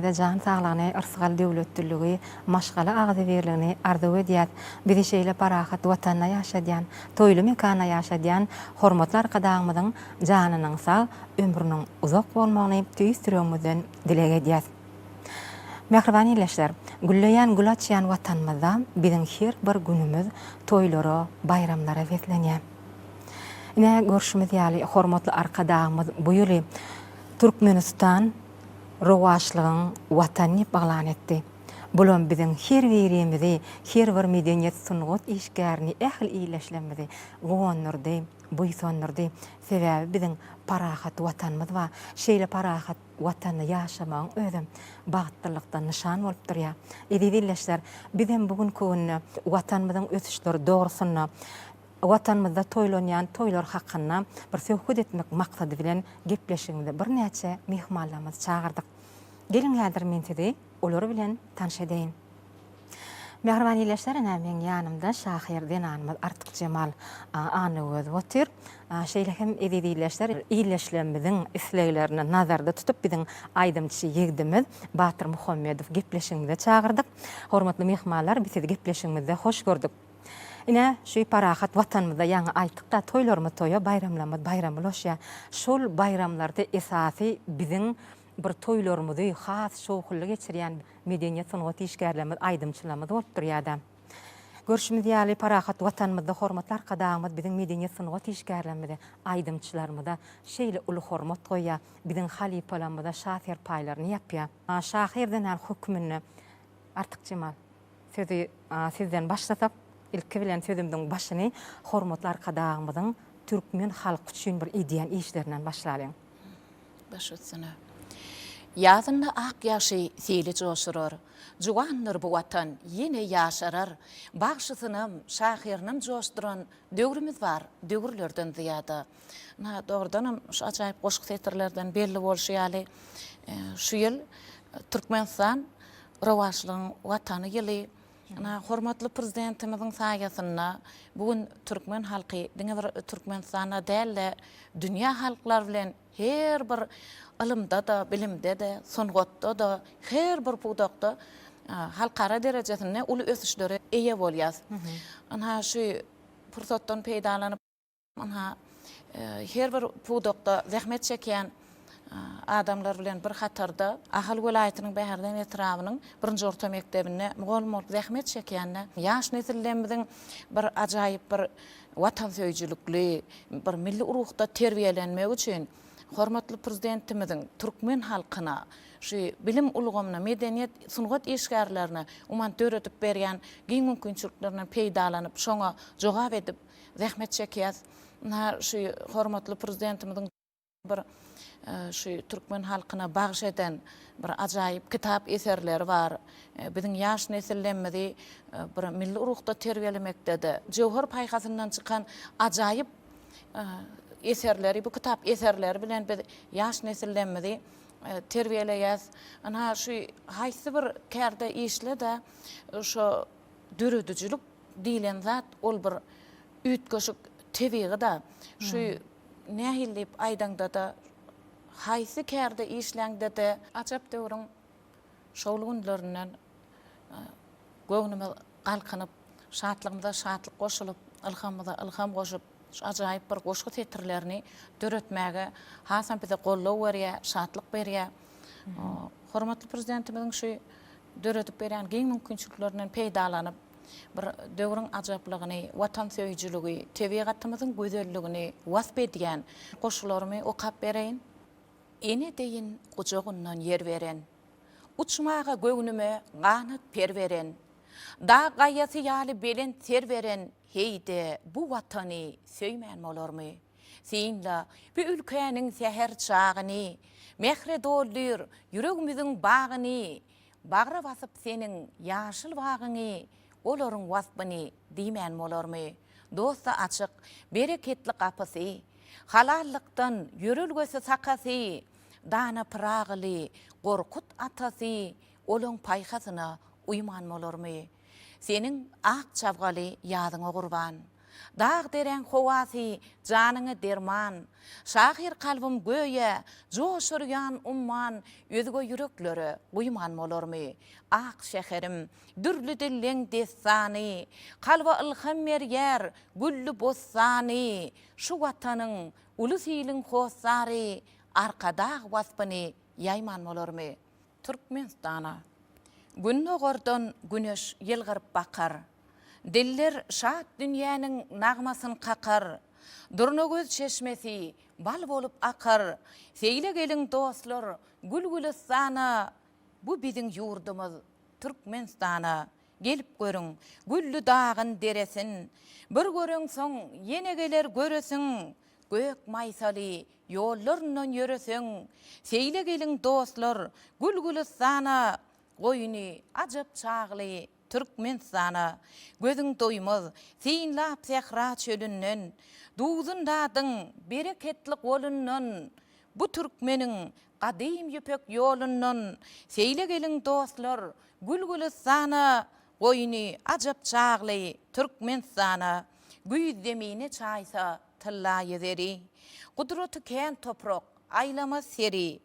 Can sağlığına ırsıgal döwletçiligi, maşgala agzy berligini arzu edýär. Bizi şeýle parahat watanna ýaşadýan, toýly mekana ýaşadýan hormatly arkadaşymyzyň janynyň sag, ömrüniň uzak bolmagyny tüýstirýärmizden dilek edýär. Mehriban ýeşler, gülleýän gül açýan watanymyzda biziň her bir günümiz toýlara, bayramlara wetlenýär. Ine görüşimiz ýaly hormatly arkadaşymyz bu ýyly Türkmenistan rowaşlygyň watany baglan etdi. Bulan biziň her birimizi, her bir medeniýet sungat işgärini ähli iýleşlenmedi, gowandyrdy, buýsandyrdy. Sebäbi biziň parahat watanymyz we şeýle parahat watanda ýaşamagyň özü bagtlylykdan nişan bolup durýar. Edilýärler, biziň bugünkü günü watanymyzyň ösüşleri dogrusyna watanymyzda toýlanýan toýlar hakkynda bir söhbet etmek maksady bilen gepleşiginde bir näçe mehmanlarymyzy çağırdyk. Gelin häzir men sizi olary bilen tanış edeyim. Mehriban ýeşler, men ýanymda Şahirden anymyz Artyk Cemal anywy otur. Şeýle hem edilýärler, iýleşlenmediň isleglerini nazarda tutup biziň aýdymçy ýegdimiz Batyr Muhammedow gepleşiginde çağırdyk. Hormatly mehmanlar, biz sizi gepleşigimizde hoş gördük. Ine şu parahat watanymyzda ýaňy aýtdykda toýlarmy toýa, bayramlamy bayramlaşýa. Şol bayramlarda esasy biziň bir toýlarymyzy has şowkly geçirýän medeniýet sungat işgärlerimiz, aýdymçylarymyz bolup durýarda. Görüşimiz ýaly parahat watanymyzda hormatly arkadaşymyz biziň medeniýet sungat işgärlerimize, aýdymçylarymyza şeýle uly hormat goýýar. Biziň halipalarymyza şaher paýlaryny ýapýar. Şahirden hukmyny Artyk Cemal, sözi sizden başlasak. İlki bilen sözümdüň başyny hormatly arkadaşymyzyň türkmen halky üçin bir ideýan işlerinden başlaýan. Başlatsana. Ýazynda ak ýaşy seli joşurar. Juwanlar bu watan ýene ýaşarar. Bagşysynym, şahyrnym joşduran döwrümüz bar, döwürlerden ziýada. Dogrudanam şu ajaýyp goşuk setirlerden belli bolşýaly. Şu ýyl Türkmenistan rowaşlygyň watany ýyly. Hormatly prezidentimiziň saýasyna bugün türkmen halky, diňe bir Türkmenistana däl, dünýä halklar bilen her bir ilmde de, bilimde de, sungatda da, her bir pudakda halkara derejesinde uly ösüşleri eýe bolýar. Şu pursatdan peýdalanyp her bir pudakda zähmet çekýän adamlar bilen bir hatarda Ahal welaýatynyň bäherden etrafynyň 1-nji orta mektebine mugolmol zähmet çekýänne ýaş nesillerimiziň bir ajaýyp bir watan söýjülükli, bir milli urukda terbiýelenmek üçin hormatly prezidentimiziň türkmen halkyna şu bilim ulgamyna, medeniýet sungat işgärlerini uman töretip berýän giň mümkinçiliklerinden peýdalanyp şoňa jogap edip zähmet çekýär. Şu hormatly prezidentimiziň bir şu türkmen halkyna bagş eden bir ajaýyp kitap eserleri bar. Biziň ýaş nesillerimizi bir milli urukda terbiýelemekde de jowhar paýgasyndan çykan ajaýyp eserleri, bu kitap eserleri bilen biz ýaş nesillerimizi terbiýeleýäs. Şu haýsy bir kärde işle de şu dürüdüjülük diýilen zat ol bir ütgeşik tebiği da şu nähillip aýdanda da haýsy kärde işläňde de ajap döwrüň şowlugynlarynyň göwnüme galkynyp, şatlygymyza şatlyk goşulyp, ilhamyza ilham goşup, ajaýyp bir goşgu tetirlerini döretmäge hasan bize gollaw berýär, şatlyk berýär. Hormatly prezidentimiziň şu döretip berýän giň mümkinçiliklerinden peýdalanyp bir döwrüň ajaplygyny, watan söýjüligi, tebigatymyzyň gözelligini wasp edýän goşularymy okap bereýin. Ene deyin gujagyndan yer beren, uçmaga göwnüme ganat per beren, da gaýasy ýaly belen ter beren, heýde bu watany söýmän bolarmy? Seýinle bu ülkeniň seher çagyny, mehre doldur yüregimiziň bagyny, bagra basyp seniň ýaşyl bagyny, olaryň waspyny diýmän bolarmy? Dosta açyk, bereketli kapysy, halallykdan yörülgesi sakasy, dana pırağıly, gorkut atasy, olun paýhasyna uyman bolarmy? Seniň ak çabgaly ýadyňa gurban. dağ deren hovasi canını derman, şahir kalbim göye, joşuryan umman, özgö yüreklere uyman molarmy. Ak şeherim, dürlü dilleň destany, kalba ilham berýär, güllü bossany, şu watanyň ulus ýylyň hosary, arkada waspany ýayman molarmy. Türkmenistana günne gordan güneş ýylgyryp bakar. Diller şat dünýäniň nagmasyny kakar. Durnogöz çeşmesi bal bolup akar. Seýle geliň dostlar, gülgülü sana. Bu biziň ýurdumyz Türkmenistana. Gelip görüň, güllü dağın deresin. Bir görüň soň ýene geler göresiň. Gök maýsaly ýollaryndan ýöreseň. Seýle geliň dostlar, gülgülü sana. Goýuny ajap çagly Türkmenistana. Gözüň doýmaz, sen lap sehra çölünden. Duzun dadyň bereketli golundan. Bu Türkmeniň gadim ýüpek ýolundan. Seýle geliň dostlar, gülgülü sana. Goýuny ajap çagly Türkmenistana. Güýz zemine çaýsa tylla ýezeri. Gudraty kän toprak, aýlama seri.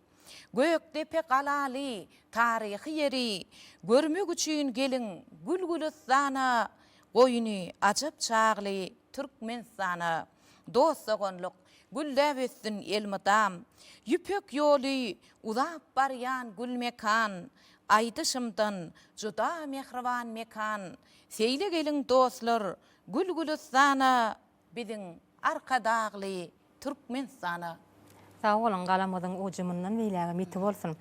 Gökde pek alaly tarihi yeri. Görmek üçin geliň gülgülü sana. Goýuny ajap çagly Türkmenistana. Dostsagonluk güllä bessin elmadam. Ýüpek ýoly uzap barýan gül mekan. Aýdyşymdan juda mehriban mekan. Seýle geliň dostlar, gülgülü sana. Biziň arkadagly Türkmenistana. Sağ olun, galamyzyň ujumyndan beýläge miti bolsun.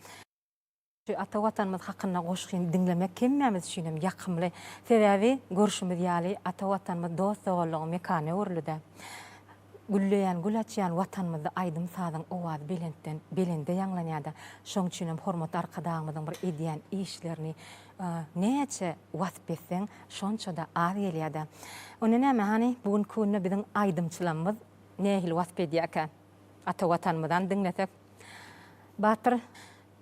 Şu ata watanymyz hakynda goşgyn dinlemek kemmämiz üçin ýakymly. Sebäbi görüşimiz ýaly ata watanymyz dost bolýan mekana öwrüldi. Gülleýän, gül açýan watanymyzda aýdym sazyň owazy belende ýanglanýardy. Şoň üçin hem hormat arkadagymyzyň bir edýän işlerini näçe wasyp etseň, şonça da az gelýärdi. Onu näme hani bugun kunna biziň aýdymçylarymyz nähil wasyp edýärkä? Ata watanymyzdan dinletek. Batır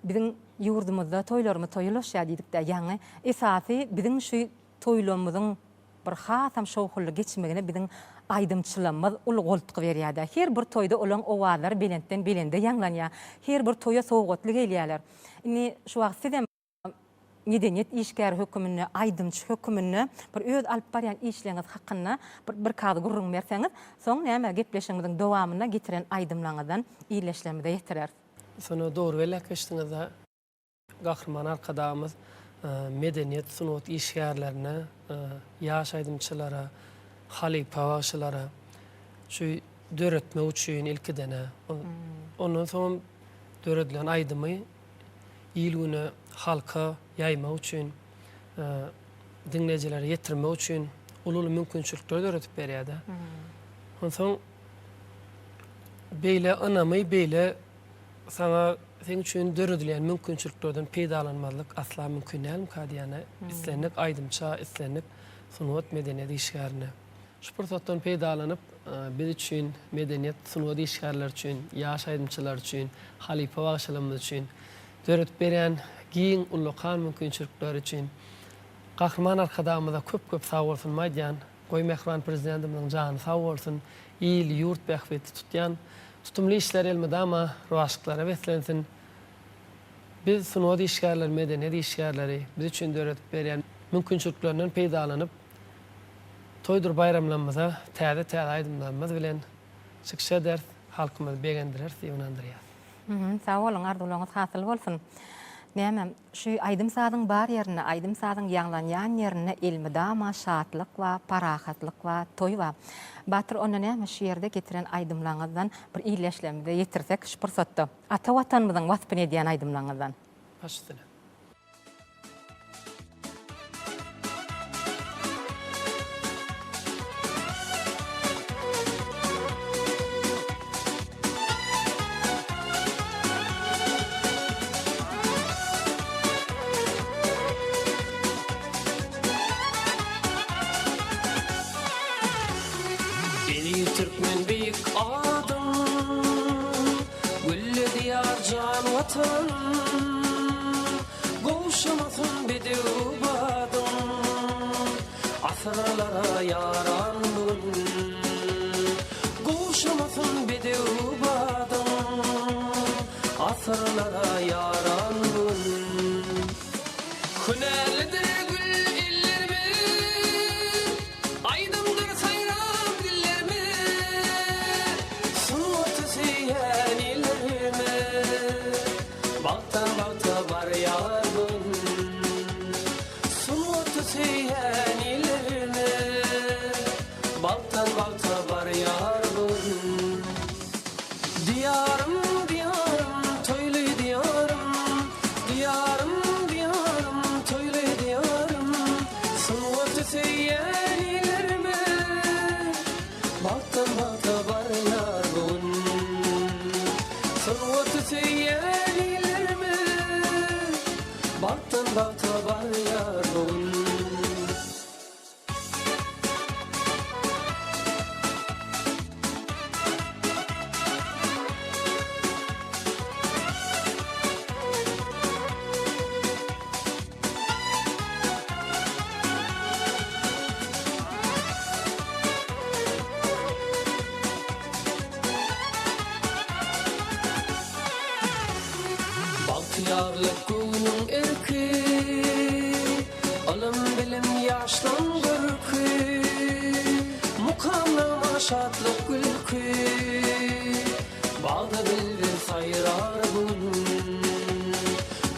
biziň ýurdumyzda toýlarmy toýulaşýar diýdik de, ýani esasy biziň şu toýlarymyzyň bir hasam şowhully geçmegine biziň aýdymçylarymyz ul goltky berýärdi. Her bir toýda olan owazlar belenden belende ýanglanýar. Her bir toýa sowgatly gelýärler. Indi şu wagt sizem medeniýet işgär hökümini, aýdymçy hökümini bir öz alyp barýan işleňiz hakynda bir kağıt gurrun berseňiz, soň näme gepleşiňiziň dowamyna getiren aýdymlaňyzdan iýleşlerimi de ýetirer. Sonra doğru velekleştiğinizde Gahrman arkadağımız medeniýet sunut işgärlerine, ýaş aýdymçylara, halipa başylara şu döretme üçin ilkidene. Ondan soň döredilen aýdymy ýylgyny halka ýaýma üçin, dinleýijilere ýetirme üçin ulul mümkinçilikler döretip berýärdi. Ondan soň beýle anamy beýle sana sen üçin döredilen mümkinçiliklerden peýdalanmalyk asla mümkin näme kadiýany islenip aýdymça islenip sunut medeniýet işgärine. Şu pursatdan peýdalanyp biz üçin medeniýet sunut işgärler üçin, ýaş aýdymçylar üçin, halipa başylarymyz üçin döretip berýän giň ullukan mümkinçilikler üçin Gahrman arkadağımyza köp sag bolsun maýdan, goý mehriban prezidentimiň jany sag bolsun, ýyl ýurt bähbeti tutýan tutumly işler elmedama roşyklara beslensin. Biz sunut işgärler, medeniýet işgärleri biz üçin döretip berýän mümkinçiliklerden peýdalanyp toýdur bayramlarymyza täze aýdymlarymyz bilen çykşa ders halkymyz begendirer, ýonandyrýar. Sağ olun, arzularınız hasyl bolsun. Näme şu aýdym sazyň bar ýerine, aýdym sazyň ýanglanýan ýerine elmidama şatlyk we parahatlyk we toý we Batır onu näme şu ýerde getiren aýdymlaryňyzdan bir iýleşlemde ýetirsek şu pursatda ata watanymyzyň wasypyny edýän aýdymlaryňyzdan. Başystyna. Türkmen büyük adım, güllü diyar can vatan, goşamasın bedübadım, asırlara yaran asırlara yarandım. Hünellidir gül illerimi, aydındır sayram dillerimi, sunut siyen illerimi, baltan balta var yardım. Sunut siyen illerimi, baltan balta var yardım. Diyarım diyarım toylu diyarım, diyarım diyarım toylu diyarım, sunut siyen illerimi, baltan balta var yardım. Sunut siyen illerimi, baltan balta var yardım. Baltıyarlık günün erki, alım bilim yaşlan görkü, mukamlama şatlık gülkü, bağda bilbil sayrar gün.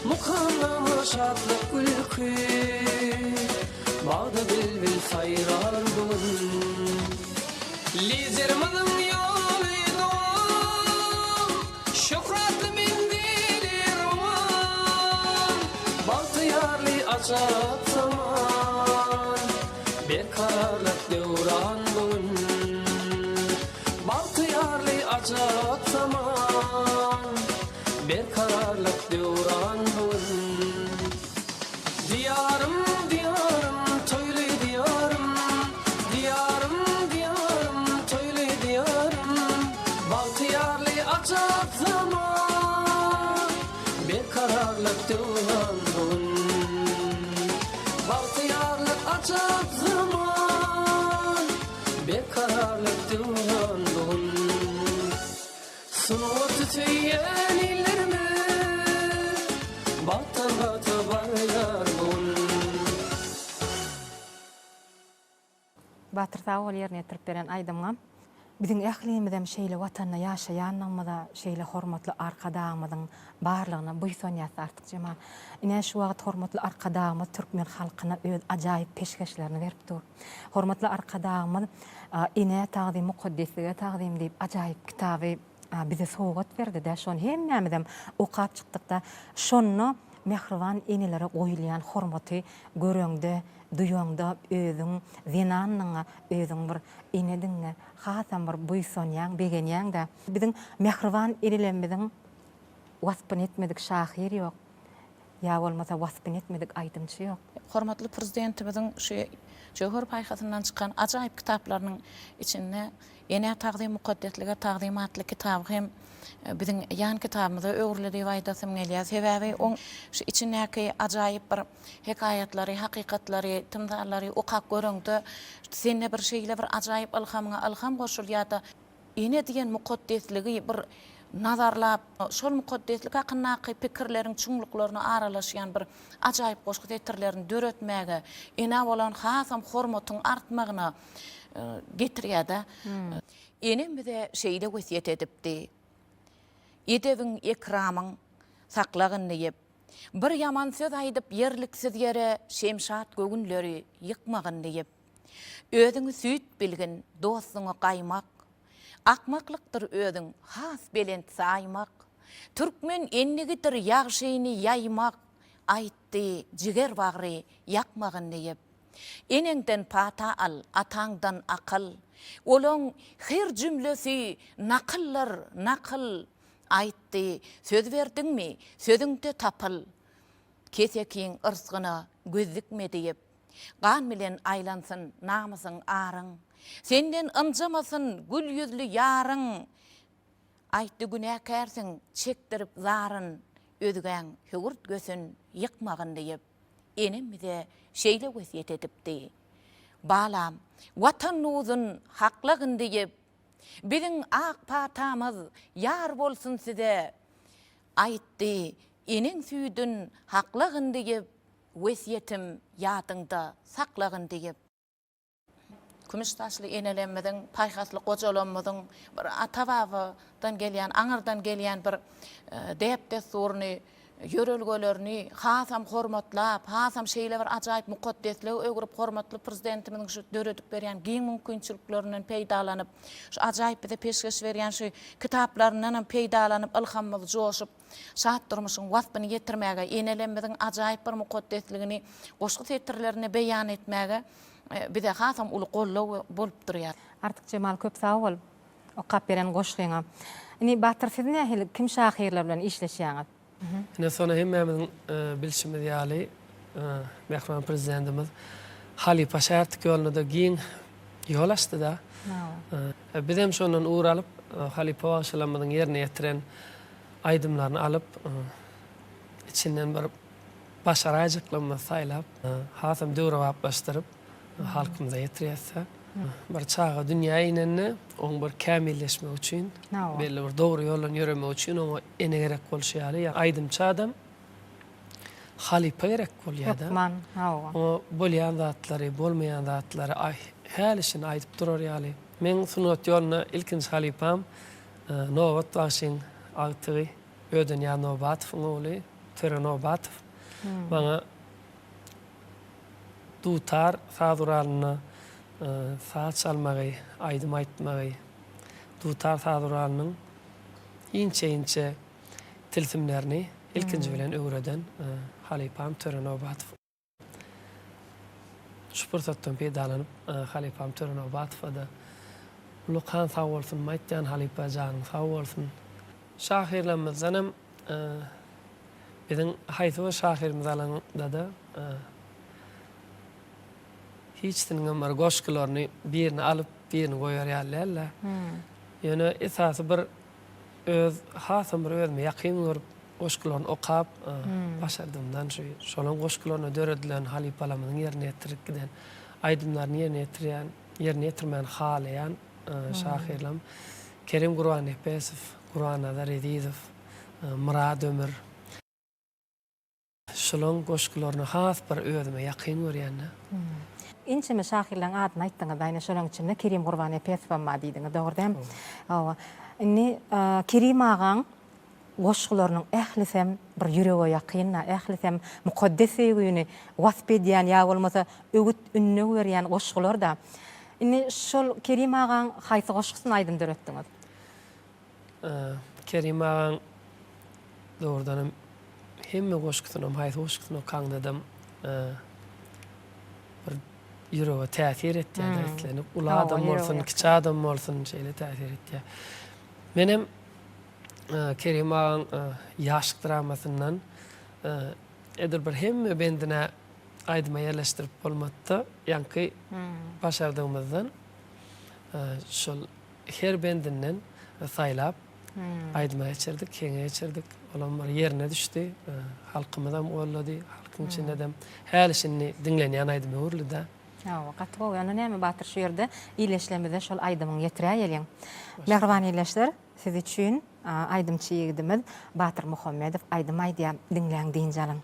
Mukamlama şatlık gülkü, bağda bilbil sayrar gün. Lizirmanın yolu doğan, şöhretli mendili roman, baltıyarlı açak zaman, bekararlık devran gün. Baltıyarlı açak zaman, bekararlık devran gün. Diyarım diyarım toylu diyarım, diyarım diyarım toylu diyarım, baltıyarlı açak zaman, bekararlık devran gün. Baltıyarlı açak zaman, bekararlık devran gün. Sunut siyen illerimi, baltan balta var yardım. Batır sağ ol yerine yetirip beren aydymam. Biziň ählimizem şeýle watanda ýaşaýanymyza, şeýle hormatly arkadaşymyzyň barlygyna buýsan ýaly artyk jema. Ine şu wagt hormatly arkadaşymyz türkmen halkyna öz ajaýyp peşkeşlerini berip dur. Hormatly arkadaşymyz ine tagdim mukaddesige tagdim diýip ajaýyp kitaby bize sowgat berdi de şonu hemmemizem okap çykdykda şonu mehriban enelere goýulýan hormaty göreňde, duýaňda özüň zinanyňa, özüň bir enediňe hasam bir buýsanýan, begenýän da biziň mehriban enelerimiziň waspyn etmedik şahir ýok. Ya bolmasa waspyn etmedik aýdymçy ýok. Hormatly prezidentimiziň şu Jowhar paýhasyndan çykan ajaýyp kitaplarynyň içinde ene taqdim mukaddeslige taqdimatly kitab hem biziň ýan kitabymyza öwrüledi waýdasym gelýär. Sebäbi oň şu içindäki ajaýyp bir hekayatlary, hakykatlary, tymdallary okap göreňde sende bir şeýle bir ajaýyp ilhamyňa ilham goşulýar. Ene diýen mukaddesligi bir nazarlap, şol mukaddeslik hakynaky pikirleriň çuňluklaryna aralaşýan bir ajaýyp goşgy tetirlerini döretmäge, ene bolan hasam hormatyň artmagyna getirýär-de. Enem bize şeýle wesiýet edipdi. Edebiň ekramyň saklagyn diýip, bir ýaman söz aýdyp ýerliksiz ýere şemşat gögünleri ýykmagyn diýip, özüňi süýt bilgin dostuňa gaýmak, akmaklykdyr özüň has belent saýmak, türkmen enligidir ýagşyny ýaymak, aýtdy jiger bagry ýakmagyn diýip, enengden pata al, ataňdan akıl, olaň her jümlesi nakyllar, nakyl, aýtdy söz berdiňmi, sözüňde tapyl, kesekiň ırsgyna gözdükme diýip, gan bilen aýlansyn namysyň arıň, senden ynjamasyn gül ýüzlü ýaryň, aýtdy günäkärsiň çekdirip zaryn, özgäň högürt gösün ýykmagyn diýip, enem bize şeýle wesiýet edipdi. Balam, watanymyzyň haklygyn diýip, biziň ak patamyz ýar bolsun size, aýtdy, eniň süýdün haklagyn diýip, wesiyetim ýadyňda saklagyn diýip. Kümüş taşly enelenmeden, paýhasly gojalanmadan, bir ata-babadan gelýän, aňyrdan gelýän bir depdesurny, yörelgelerini hasam hormatlap, hasam şeýle bir ajaýyp mukaddeslik öwrüp hormatly prezidentimiň şu döredip berýän giň mümkinçiliklerinden peýdalanyp, şu ajaýyp bize peşkeş berýän şu kitaplaryndan peýdalanyp, ilhamymyz joşup, şahat durmuşyň wasbyny ýetirmäge, enelenmeden ajaýyp bir mukaddesligini goşgy tetirlerini beýan etmäge bize hasam uly gollaw bolup durýar. Artık Cemal köp sağ ol. O kap beren goşgyňa. Ini Batyr siz nähili kim şahyrlar bilen işleşýäňiz? Ne sonra hemmemizin bilişimiz ýaly Mehman prezidentimiz Hali Paşa artık yoluna da giyin yol açtı da. Biz hem şondan uğralıp Hali Paşalamızın yerine getiren aydımlarını alıp içinden bir başaracaklarını saylap hasam döwre baplaştırıp halkımıza yetirýärse bir çağa dünya inenne on bir kamilleşme üçin belli bir doğru yoldan yürüme üçin onu ene gerek bolşýar. Yani aydımçı adam halipa gerek bolýar. O bolýan zatları, bolmaýan zatları her işini aýdyp durar ýaly. Men sunat ýoluna ilkinji halipam Nowat Washing agtygy öden ýa Nowatowyň oğlu Töre Nowatow. Bana dutar saduralyna saat çalmagy, aýdym aýtmagy, dutar saduralynyň inçe tilsimlerini ilkinji bilen öwreden halipam Töre Nowatow. Şu pursatdan peýdalanyp halipam Töre Nowatowda Lukan sağ bolsun, maýtýan halipa janyň sağ bolsun. Şahyrlarymyzdan hem bizim haýsy şahyrymyz alanda da hiç dinlemar goşkylaryny birini alıp birini goýar ýalylar. Ýöne esasy bir öz hasam bir özüme ýakyn görüp goşkylaryny okap başardymdan şolan goşkylaryna döredilen halipalamyň ýerine ýetirip giden aýdymlaryny ýerine ýetirmän halaýan şahyrlarym Kerim Gurban Epesow, Gurban Azar Edizow, Murad Ömür şolan goşkylaryny has bir özüme ýakyn görýän. İnçeme şahyrlaryň adyny aýtdyňyz, aýna şolaň içinde Kerim Gurban Epesow ma diýdiňiz, dogry. Inni Kerim agaň goşgularynyň ählisem bir ýürege ýakynna, ählisem mukaddes öýüni wasp edýän ýa bolmasa ögüt ünne berýän goşgular da. Inni şol Kerim agaň haýsy goşgusyny aýdym döretdiňiz? Kerim agaň dogrudan hemme goşgusyny, haýsy goşgusyny kaňdadym ýürege täsir etýär diýilip, ula adam bolsun, kiçi adam bolsun şeýle täsir etýär. Menem Kerim agaň ýaşlyk dramasynyň edir bir hemme bendine aýdyma ýerleşdirip bolmatdy. Ýanky başardygymyzdan şol her bendinden saýlap aýdyma geçirdik, keňe geçirdik. Olamar ýerine düşdi, halkymyzdan gollady, halkyň içinde her işini dinleýän aýdyma uruldy. Gatgo ýa-ni näme Batyr şu ýerde iýleşlemede şol aýdymyň ýetirýär. Mehriban iýleşler, siz üçin aýdymçy ýigidimiz Batyr Muhammedow aýdym aýdýar, dinleň diýinjalyň.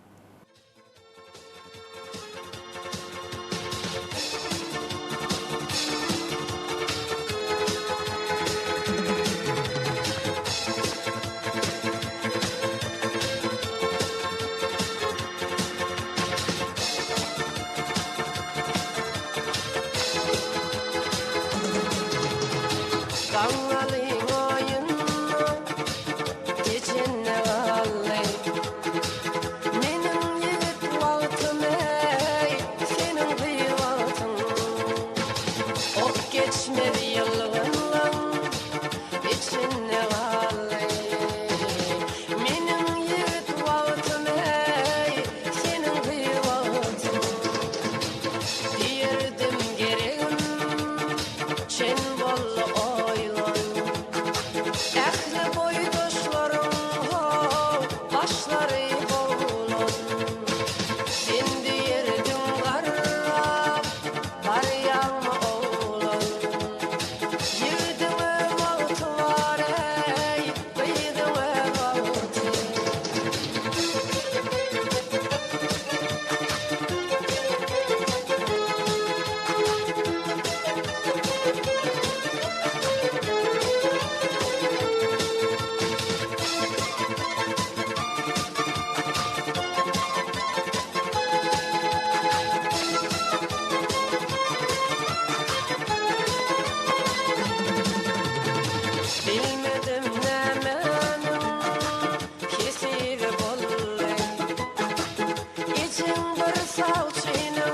Geçen bir salçıyla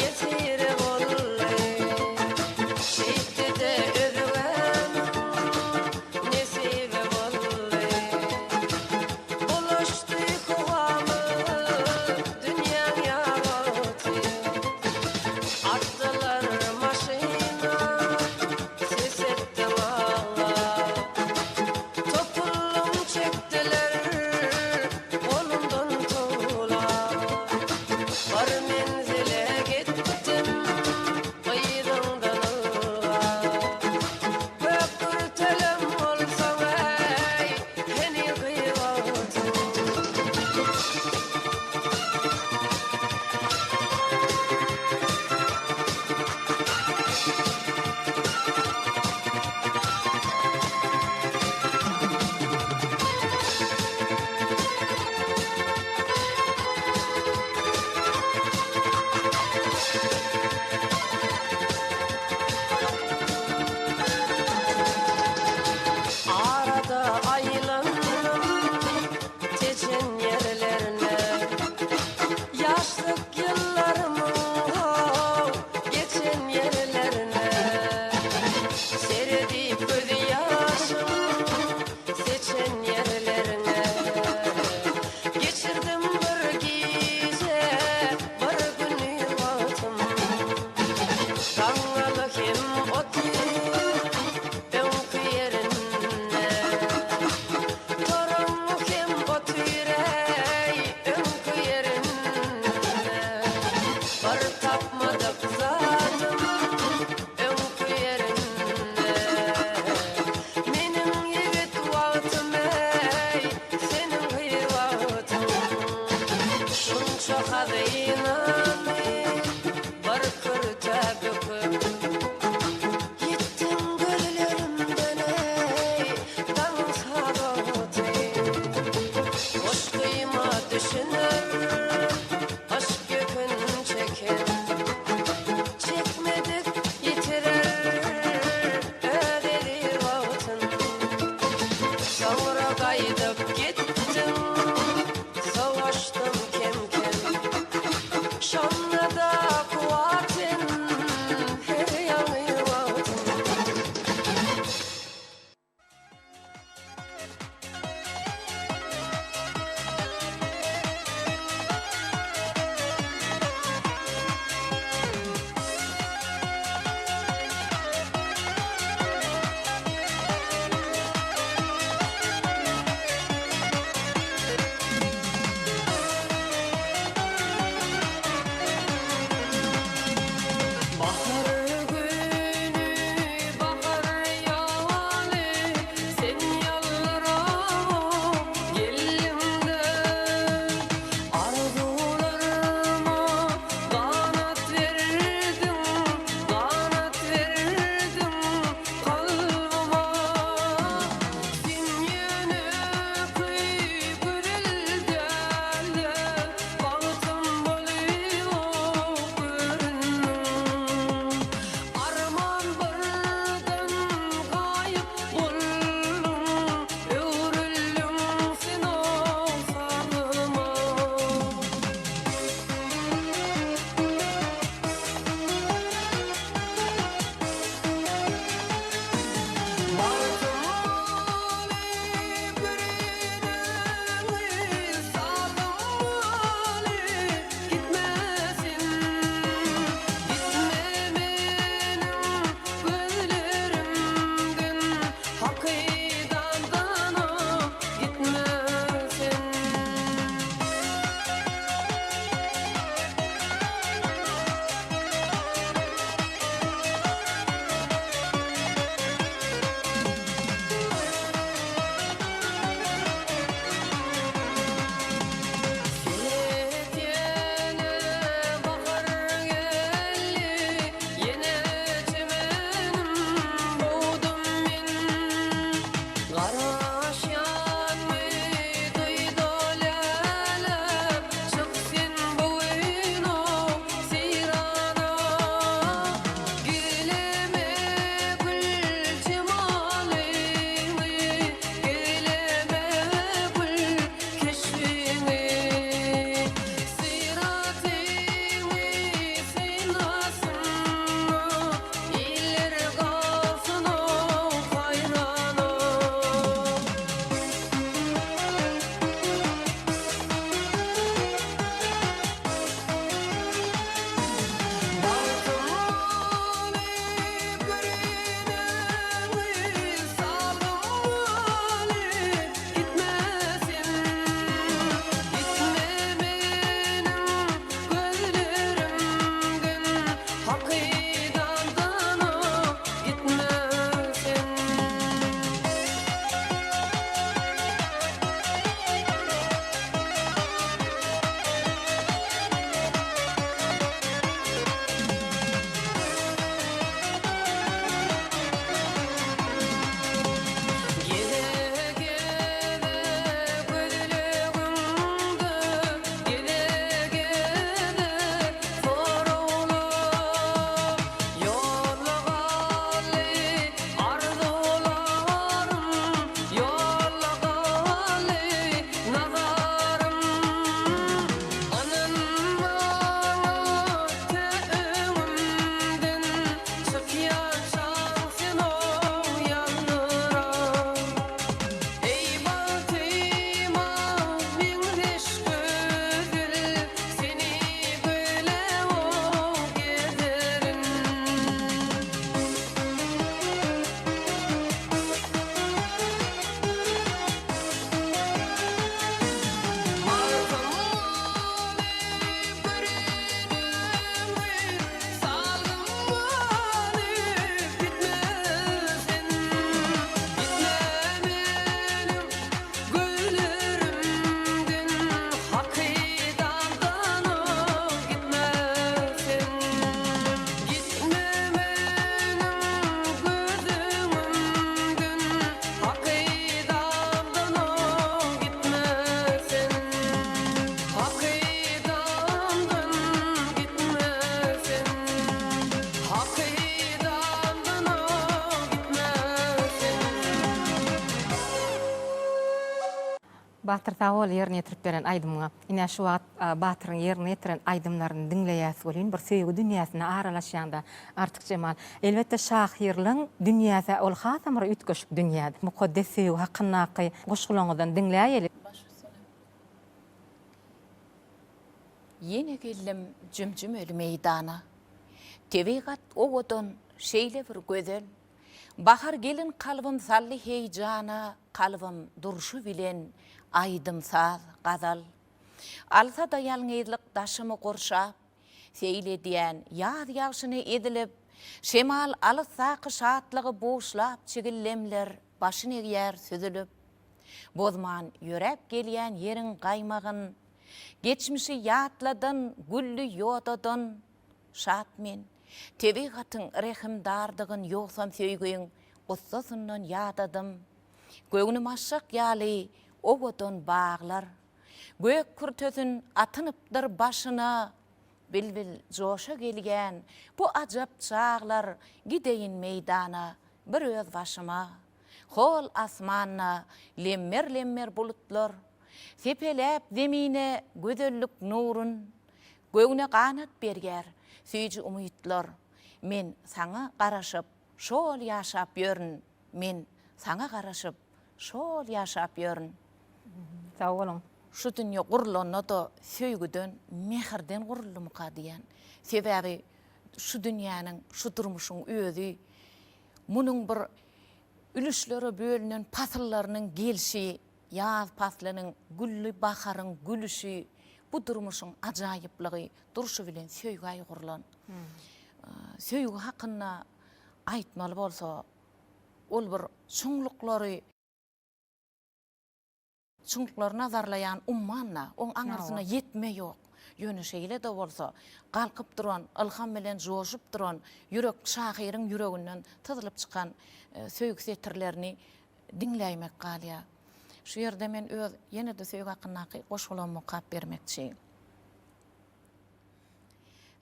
yetire bollay. Şiitti de özgem nesibe bollay. Buluştu kuvamı dünyaya batıyor. Attılar maşina ses ettim Allah. Topullum çektiler kolumdan tuğla. Var menzile gittim kıyıdan ılga. Köpürtelim olsan ey heni kıyvatım. Arada aylandım teçen yerlerine. Yaşlık yıllarımın geçen yerlerine. Seredip göz yaşım seçen yerlerine. Geçirdim bir gece bir gün yılatım. Kangalı hem otur önkü yerine. Toranlı hem otur ey önkü yerine. Var tapmadık zadım önkü yerine. Menim yigit vaqtım ey senin gıyvatın. Şunça kadynamy bir kürte büküp. Yittin göllerimden ey dan sagatım. Boş kıyma düşünür aşk yükün çeker. Çekmedik yitirer ödedir vaqtın. Sonra kaydıp gittim savaştım kem kem. Batır tawol ýerine ýetirip beren aýdymyňa, ine şu wagt batyryň ýerine ýetiren aýdymlaryny dinleýäs bolýan bir söýgü dünýäsyna aralaşýanda artyk Jemal. Elbetde şahyrlyň dünýäsi ol hasam bir ütköşük dünýädir. Mukaddes söýgü hakyndaky goşgulaňyzdan dinleýäli. Yine geldim cümcüm ölü meydana. Tevigat oğudun şeyle bir gözel. Bahar gelin kalbim salli heycana, kalbim duruşu bilen aydım saz gazal. Alsa da yalnızlık daşımı korşap, seyle diyen yaz yağışını edilip, şemal alıtsakı şatlığı boşlap çigillemler başını yer süzülüp. Bozman yörep geliyen yerin kaymağın, geçmişi yatladın, güllü yodadın, şat men, tebigatın rehimdardığın yoksam söygüyün, kutsasından yadadım. Göğnüm aşak yali, oğudun bağlar. Gök kürtözün atınıptır başına, bilbil coşa gelgen, bu acap çağlar gideyin meydana, bir öz başıma. Hol asmanna, lemmer bulutlar, sepelep zemine gödöllük nurun, göğüne kanat berger, süýji umytlar. Men saňa garaşyp, şol ýaşap ýörün. Men saňa garaşyp, şol ýaşap ýörün. Sag bolun. Şu dünýä gurulanda da söýgüden, mehirden gurulmaka diýen. Sebäbi şu dünýäniň, şu durmuşyň özü, munyň bir ülüşlere bölünen pasyllarynyň gelşi, yaz paslynyň güllü baharyň gülüşi, bu durmuşyň ajaýyplygy duruşy bilen söýgü aýgurulan. Söýgü hakynda aýtmaly bolsa, ol bir çuňluklar nazarlayan ummanna, oň aňarsyna yetme ýok. Ýöne şeýle de bolsa, galkyp duran, ilham bilen joşup duran, ýürek şahyryň ýüreginden tyzylyp çykan söýgü setirlerini dinleýmek galýa. Şu ýerde men öz ýene de söýgü hakyndaky goşgulama kap bermekçi.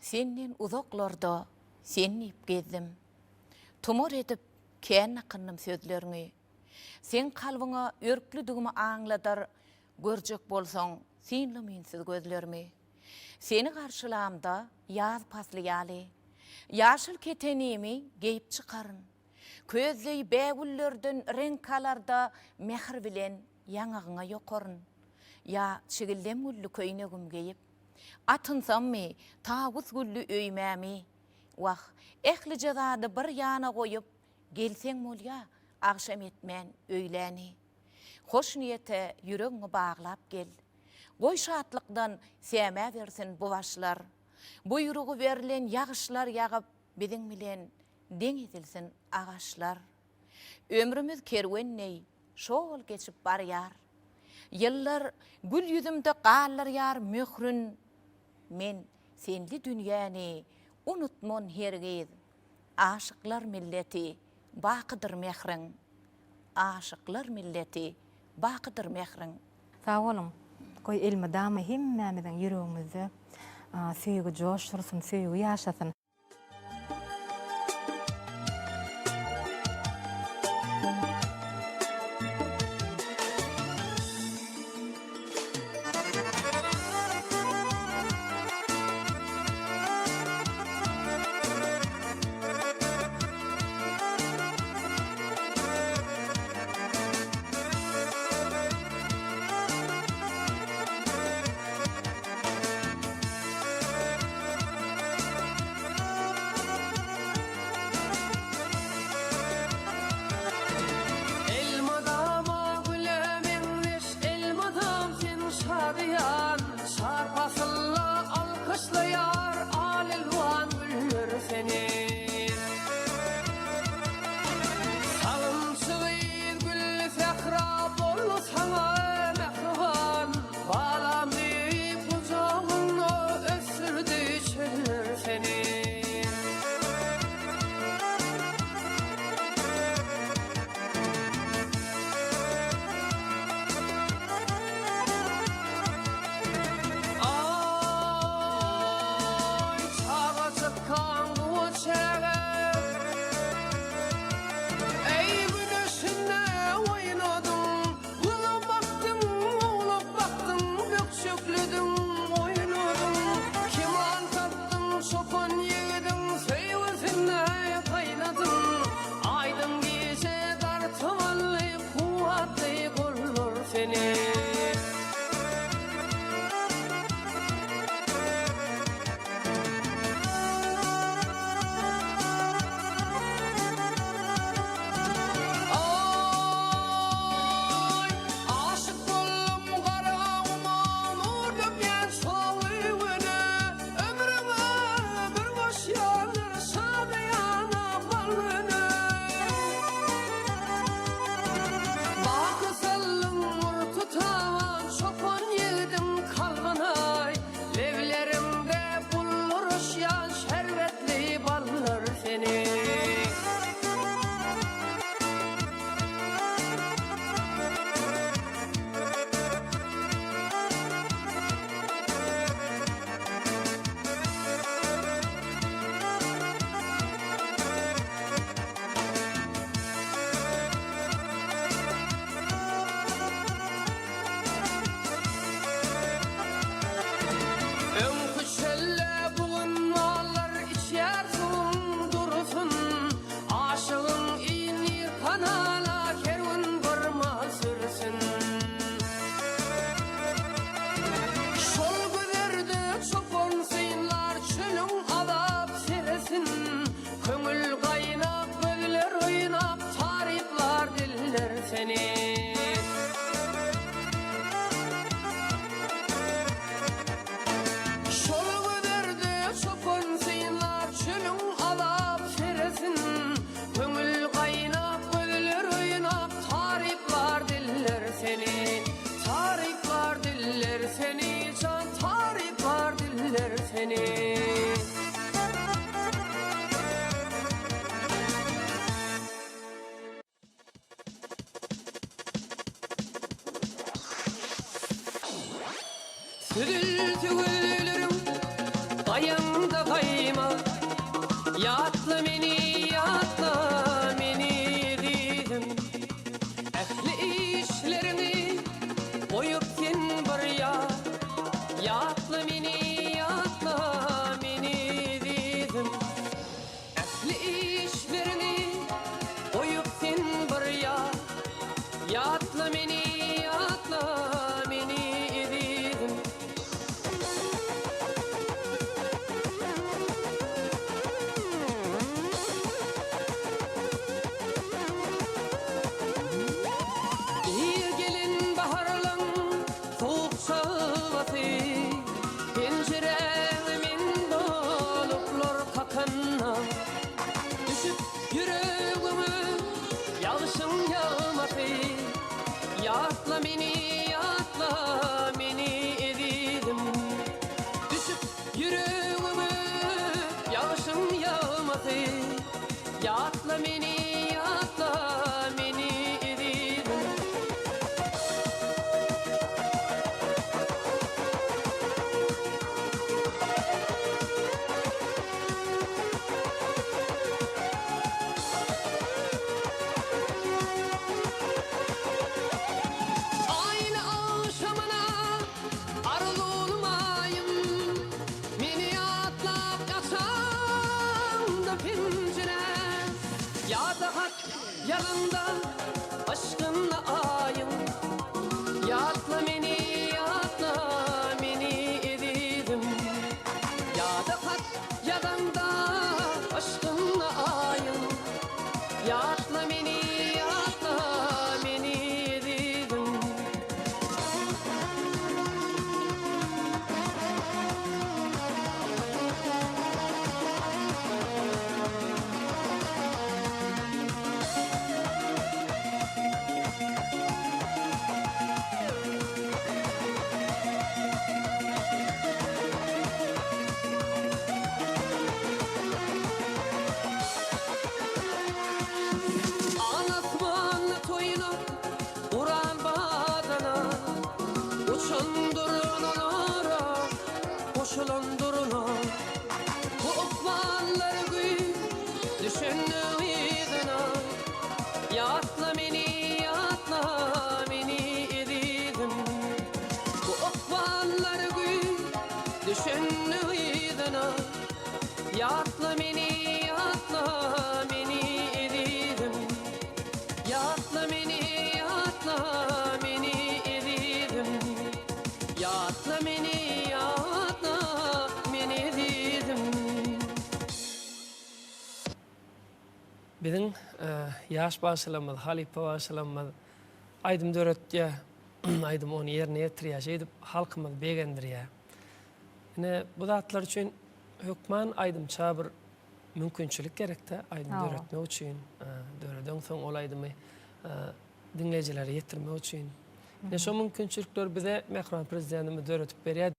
Senden uzaklarda senip gezdim. Tumur edip kän akynnym sözlerini. Sen kalbyňa örklüdigimi aňladar, görjek bolsaň senle mensiz gözlerimi. Seni garşylamda yaz pasly ýaly, ýaşyl ketenimi geyip çykaryn. Közley bägüllerden renkalarda mehr bilen ýaňagyňa ýokaryn. Ya çigildem güllü köýnegim geyip, atynsammy tawus güllü öýmämi. Wah, ehli jazady bir ýana goýup, gelseň bolýa, akşam etmän öýläni. Hoş niyete ýüregiňi baglap gel. Goý şatlykdan säme bersin bu başlar. Bu ýüregi berilen ýagyşlar ýagyp, biziň bilen deň edilsin agaçlar. Ömrümüz kerwenney, şol geçip barýar. Yıllar gül yüzümde qallar ýar möhrün. Men senli dünýäni unutmon hergiz. Aşıklar milleti bakydyr mehriň. Aşıklar milleti bakydyr mehriň. Sag bolun. Goý ilmi damy hemmämiziň ýüregimizde söýgü joşdursun, söýgü ýaşasyn. meni. Südül tügülürüm ayağımda kayma. Yatla meni dedim. Ehli işlerini koyup sen buraya. Yatla meni dedim. Ehli işlerini koyup sen buraya. Yatla meni dedim. İyi gelin baharlan soğuk çağlatı. Penceremin doluplar kakanna. Düşüp yüreğimi yağışın yağmatı. Yatla meni dedim. Düşüp yüreğimi yağışın yağmatı. Yatla meni dedim. Aynı akşamına arılmayım. Meni atlap yatsam da pencere. Ya da hak yanında aşkınla ayım. Yatla meni dedim. Ya da hak yanında aşkınla ayım. Yatla meni dedim. Anlatmanla toyuna uğran badana. Uçundurun onlara koşulun duruna. Bu okmanları güy düşündüğüm idina. Yatla meni dedim. Bu okmanları güy düşündüğüm idina. Yatla meni dedim. Yatla meni dedim. Yatla meni dedim. Bizim yaş başlanmadı, halife başlanmadı. Aydım dörtye, aydım onu yerine yetirýär edip halkymyz begendirýär. Ine bu zatlar üçin hükman aydım çabır mümkünçilik gerekde. Aydım döretme üçin, döredön soň ol aydymy dinleýijilere yetirme üçin. Ne şo mümkünçilikler bize Mehran prezidentimiz döretip berýär.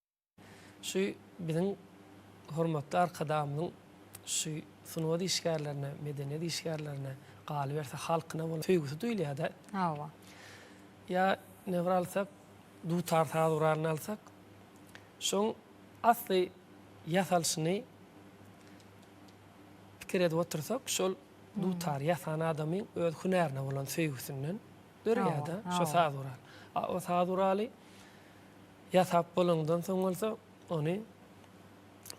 Şu bizim hormatly arkadamyň şu sunwady işgärlerine, medeniyet işgärlerine galy berse halkyna bolan söýgüsi duýulýar da. Hawa. Ya ne alsak, du tarta durarını alsak, şoň asly yasalşyny pikir edip otursak, şol du tar yasan adamyň öz hünärine bolan söýgüsünden dörýär da, şo sadural. O saduraly yasap bolandan soň bolsa, ony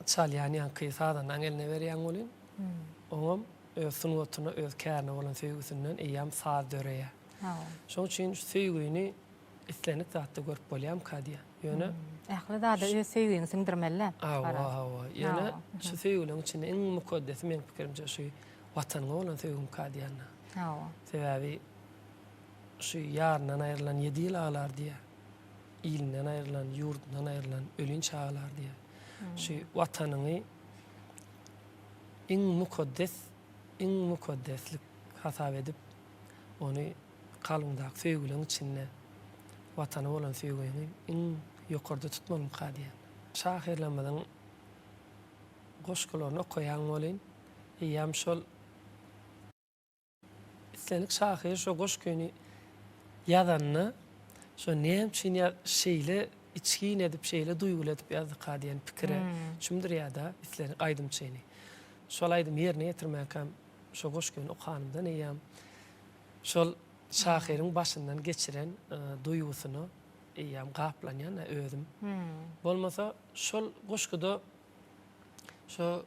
çalýan kıysadan eline berýän bolyn. Oňam öz sunwatyna, öz kärine bolan söýgüsünden eýam sad dörýär. Şoň üçin söýgüni islenip zatda görüp bolýam kadiýa. Ýöne Ähli da öz söýgüni siňdirmeli. Awa. Ýöne şu söýgüniň içinde iň mukaddesi men pikirimçe şu watanyňa bolan söýgüm kadiýana. Hawa. Sebäbi şu ýaryndan aýrylan 7 ýyl alar diýe. İlinden aýrylan, ýurdundan aýrylan ölün çağlar diýe. Şu watanyňy iň mukaddeslik hasap edip ony kalındak söýgüleň içinde watana bolan söýgüni iň ýokarda tutmalym kadiýan. Şahirlenmeden goşgularyny okuyan bolyn. Ýam şol islenik şahyr şo goşgyny ýazanny şo näme üçin şeýle içgin edip şeýle duýgulatyp ýazdy diýen pikire şumdur ýa-da islenik aýdym şeýni. Şol aýdym ýerine ýetirmäkem şo goşgyny okanymdan ýam şol şahyryň başyndan geçiren duýgusyny ýam gaplanýan özüm. Bolmasa şol goşgyda şo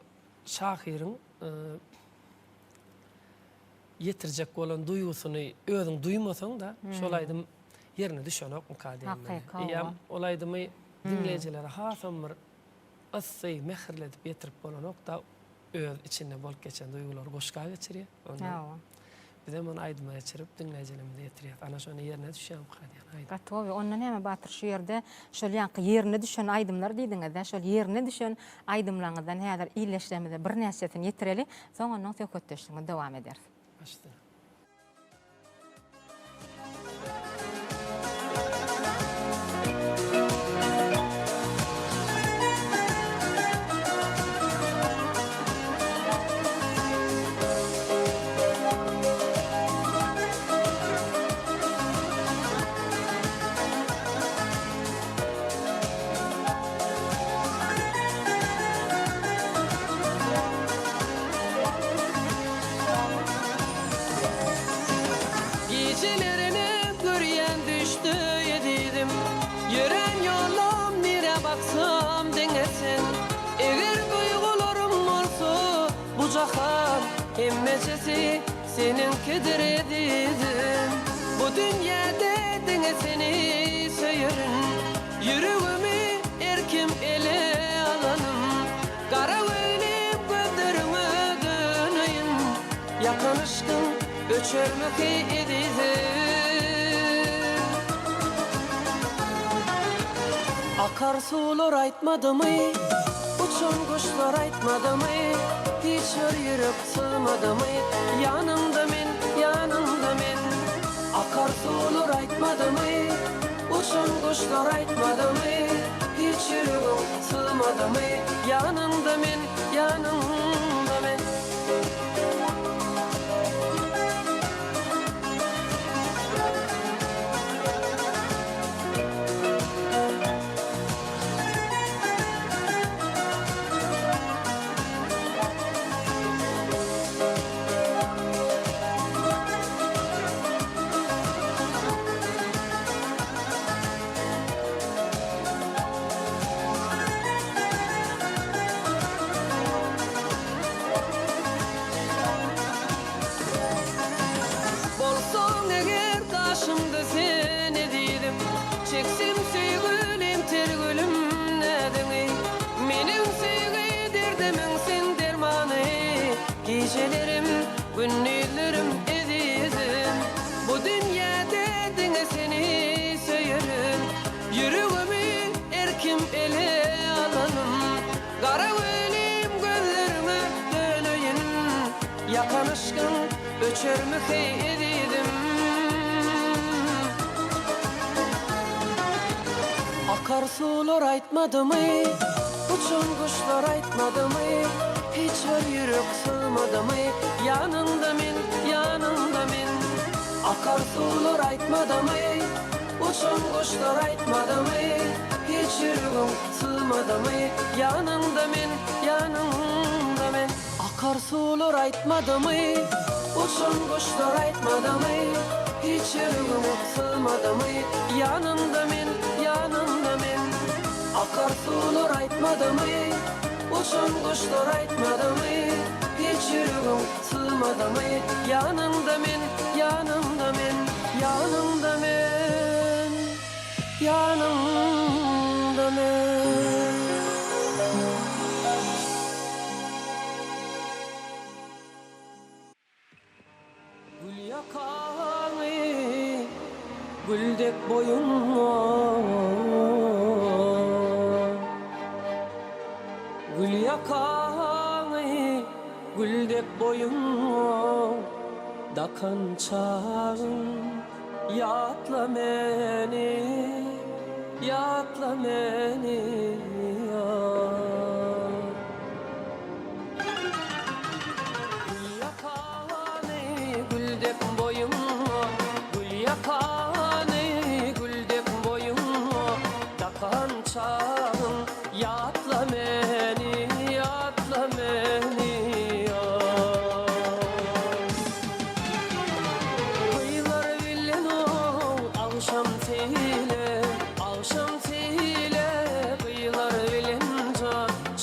şahyryň yetirjek bolan duýgusyny özüň duýmasaň da şol aýdym yerine düşenok mukademe. Ýam olaydymy dinleýijilere hasam bir assy mehirledip ýetirip bolanok da öz içinde bolup geçen duýgular goşga geçirýär. Bizem onu aýdyma geçirip dinleýijilerimize ýetirýär. Ana şonu yerine düşýän mukademe. Gatowy onda näme batyr şu ýerde şol ýanky yerine düşen aýdymlar diýdiňizde şol yerine düşen aýdymlaryňyzdan häzir iýleşlemede bir näsetini ýetireli, soň onuň söhbetdeşligine dowam ederiz. Başda. Gecelerine görýän düştü ýedidim. Ýören ýolum nire baksam deňesen. Eger duýgularym bolsa bu jahan hemmejesi seninkidir edidim. Bu dünýäde deňeseni söýerin. Ýüregimi erkim ele alanım. Gara öýlem gözlerime dönüyin. Yakınışkın öçermek edidim. Akar sular aýtmadymy, uçan kuşlar aýtmadymy, hiç ýürek sığmadymy, yanımda men, yanımda men. Akar sular aýtmadymy, uçan kuşlar aýtmadymy, hiç ýürek sığmadymy, yanımda men, yanımda men. Bolsaň eger karşymda sen edidim. Çeksim süýgülim tergülüm nädeňi. Meniň süýgü derdimiň sen dermany. Gecelerim, günnülerim edidim. Bu dünýäde diňe seni söýerim. Ýüregimi erkim ele alanım. Gara öýlem gözlerime dönüyin. Yakınışkın öçermek edidim. Akar sular aýtmadymy, uçan kuşlar aýtmadymy, hiç ýürek sığmadymy, yanımda men, yanımda men. Akar sular aýtmadymy, uçan kuşlar aýtmadymy, hiç ýüregim sığmadymy, yanımda men, yanımda men. Akar sular aýtmadymy, uçan kuşlar aýtmadymy, hiç ýüregim sığmadymy, yanımda men, yanımda men. Akar sular aýtmadymy, uçan kuşlar aýtmadymy, hiç ýüregim sığmadymy, yanımda men, yanımda men, yanımda men, yanımda men. Gül yakany, güldek boyunma. Gül yakany, güldek boyunma. Dakan çağın, yatla meni, yatla meni.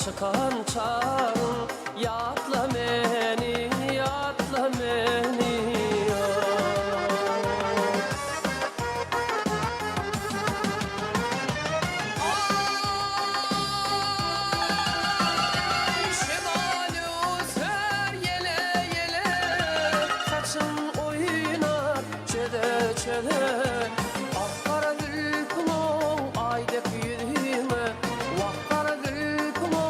çıkan çağın, yatla meni, yatla meni. Akkara gül kumo aydek yüzüme, vakkara gül kumo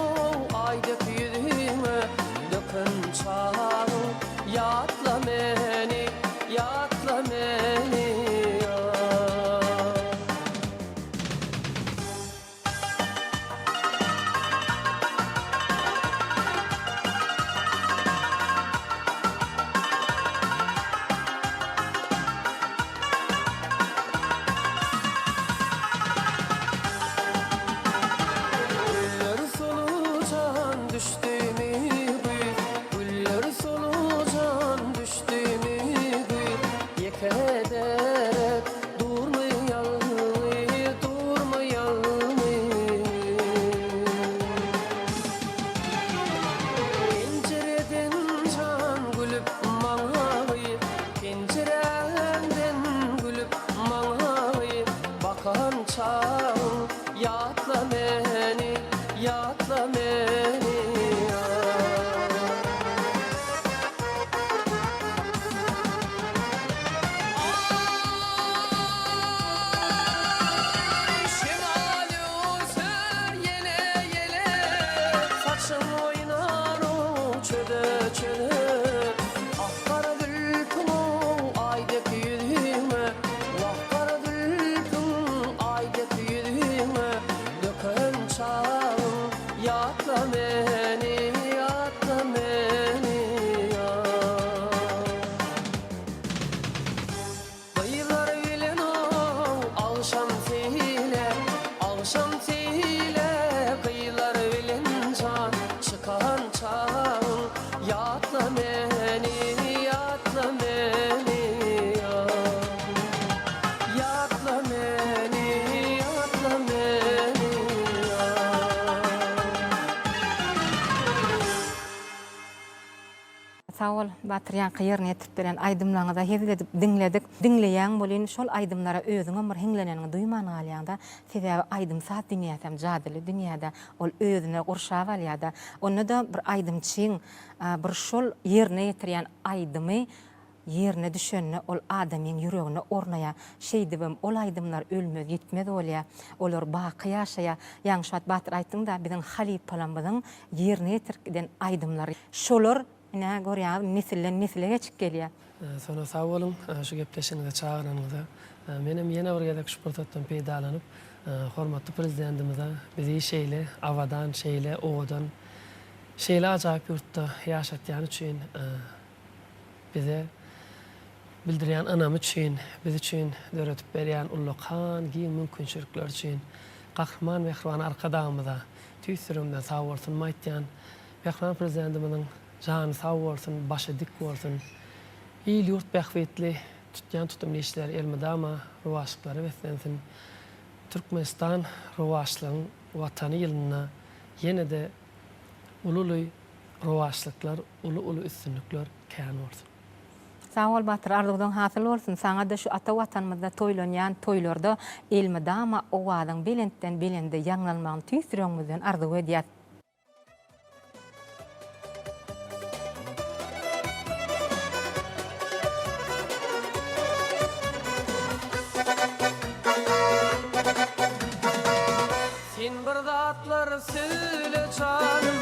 aydek yüzüme, dökün çağın, yatla meni, yatla meni. Yatla meni, yatla meni. Şemali öser yele yele, saçın oynar o çöde çöde. Akkara gül kumu aydek yüzüme, vakkara gül kumu aydek yüzüme, dökün çağın, yatla meni, yatla meni. Kıyılar bilen o alşam tile, alşam tile, kıyılar bilen can, çıkan çağın, yatla meni, yatla meni. Yatla meni, yatla meni. Sağ ol, Batıryan kıyırını etip bilen aydımlarını hezledip dinledik. Dinleyen bolin şol aydımlara özüň ömür hingleneni duyman alýanda sebäbi aydym saat dünýäsem jadily dünýäde ol özüne gurşap alýada. Onu da bir aydymçyň bir şol ýerine ýetirýän aydymy ýerine düşenni ol adamyň ýüregine ornaya şeýdibim ol aydymlar ölmez gitmez bolýa, olar baky ýaşaýa. Ýaňşat Batyr aýtdyň da biziň halipalarymyzyň ýerine ýetirden aydymlar şolar ine görýär nesilden nesile geçip gelýär. Sonra sağ olun şu gepleşinize çağıranıza. Menem yine bir gelek şu portattan peýdalanıp hormatly prezidentimize bizi şeýle avadan, şeýle oğudan, şeýle ajaýyp ýurtda ýaşatýan üçin bize bildirýän anam üçin, biz üçin döretip berýän ullukan, giň mümkinçilikler üçin gahrman mehriban arkadamyza tüýsürümden sağ bolsun maýtýan mehriban prezidentimiziň jany sağ bolsun, başy dik bolsun. İl ýurt bähwetli tutýan tutumly işler elmydama rowaşlyklary beslensin. Türkmenistan rowaşlygyň watany ýylyna ýene-de ululy rowaşlyklar, ulu üstünlikler kän bolsun. Sağ ol Batyr, arzudan hasyl bolsun. Saňa da şu ata watanymyzda toýlanýan toýlarda elmydama owadyň belentden belende ýaňlanmagyny tüýsürýäňmizden arzu edýär. Sen bir zatlar söyle canım,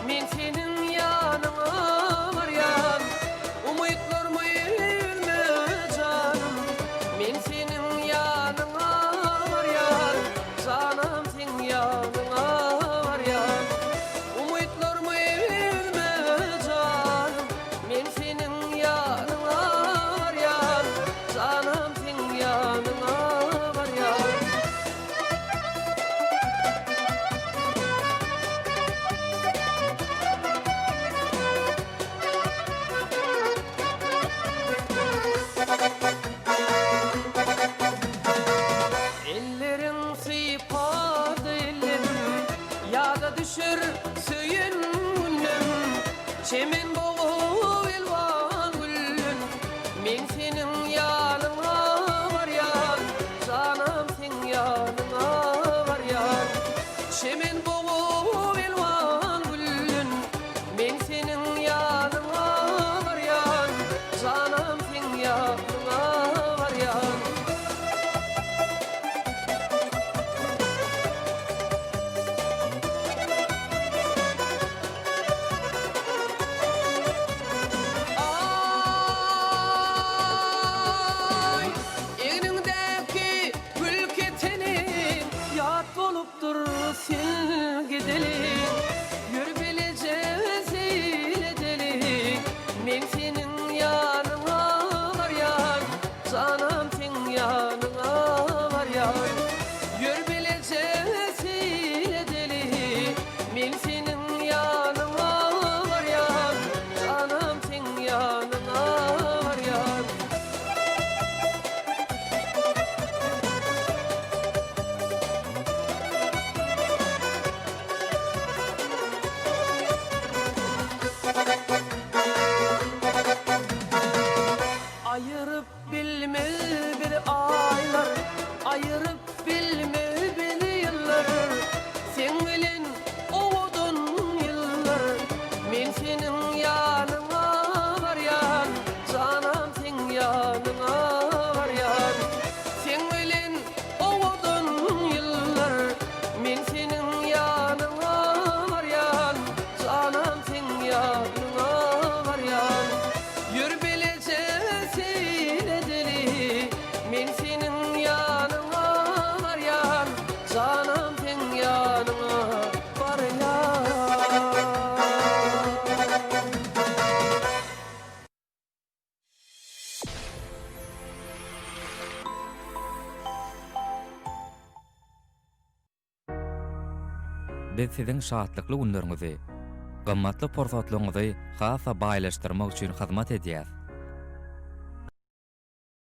men senin ýanyňa barýan. Umytlar müýülme canım, men senin ýanyňa barýan. Canım sen ýanyňa barýan. Umytlar müýülme canım, men senin ýanyňa barýan. Canım sen ýanyňa barýan. söyün güllüm çemen boğup elvan güllüm men senin yanına varyan canım sen yanına varyan çemen boğup elvan güllüm men senin yanına varyan canım sen yanına varyan Ay, egningdeki gül ketenin yat bolupdur sen gidelim. Yürü bileceğiz edelim. Men senin yanına varyan, canım sen yanına varyan. Yürü bileceğiz edelim. Men senin yanına varyan, canım sen yanına varyan. Ayırıp bilme bir aylar, ayırıp bilme bir yıllar. Sen bilen oğudun yıllar, men senin yanına varyan, canım sen yanına varyan. Sen bilen oğudun yıllar, men senin yanına varyan, canım sen yanına varyan. Yürü bileceğiz edelim. Men senin yanına varyan, canım sen yanına varyan. Biz sizin şahatlıklı günlerinizi, gymmatly pursatlaryňyzy hasa baýlaşdyrmak üçin hyzmat edýäs.